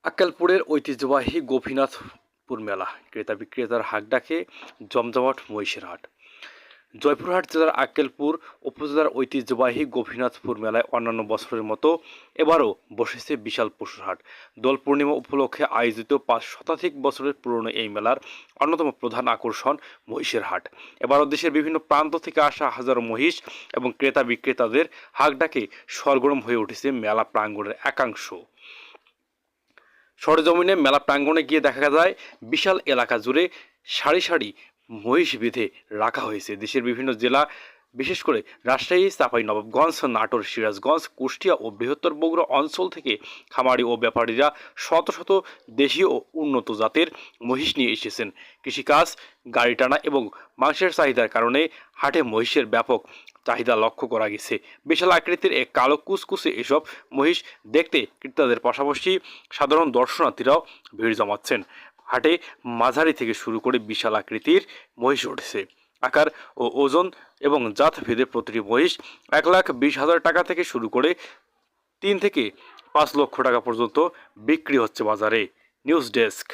আক্কেলপুরের ঐতিহ্যবাহী গোপীনাথপুর মেলা ক্রেতা বিক্রেতার হাক ডাকে জমজমাট মহিষের হাট। জয়পুরহাট জেলার আক্কেলপুর উপজেলার ঐতিহ্যবাহী গোপীনাথপুর মেলায় অন্যান্য বছরের মতো এবারও বসেছে বিশাল পশুর হাট। দোল পূর্ণিমা উপলক্ষে আয়োজিত ৫ শতাধিক বছরের পুরনো এই মেলার অন্যতম প্রধান আকর্ষণ মহিষের হাট। এবারও দেশের বিভিন্ন প্রান্ত থেকে আসা হাজারো মহিষ এবং ক্রেতা বিক্রেতাদের হাক ডাকে সরগরম হয়ে উঠেছে মেলা প্রাঙ্গণের একাংশ। সরেজমিনে মেলা প্রাঙ্গণে গিয়ে দেখা যায় বিশাল এলাকা জুড়ে সারি সারি মহিষ বেঁধে রাখা হয়েছে। দেশের বিভিন্ন জেলা বিশেষ করে রাজশাহী, চাঁপাইনবাবগঞ্জ, নাটোর, সিরাজগঞ্জ, কুষ্টিয়া ও বৃহত্তর বগুড়া অঞ্চল থেকে খামারি ও ব্যাপারীরা শত শত দেশীয় ও উন্নত জাতের মহিষ নিয়ে এসেছেন। কৃষিকাজ, গাড়ি টানা এবং মাংসের চাহিদার কারণে হাটে মহিষের ব্যাপক চাহিদা লক্ষ্য করা গেছে। বিশাল আকৃতির এক কালো কুচকুচে এসব মহিষ দেখতে ক্রেতাদের পাশাপাশি সাধারণ দর্শনার্থীরাও ভিড় জমাচ্ছেন। হাটে মাঝারি থেকে শুরু করে বিশাল আকৃতির মহিষ উঠেছে। আকার ও ওজন এবং জাত ভেদে প্রতিটি মহিষ ১,২০,০০০ টাকা থেকে শুরু করে ৩ থেকে ৫ লক্ষ টাকা পর্যন্ত বিক্রি হচ্ছে বাজারে। News desk.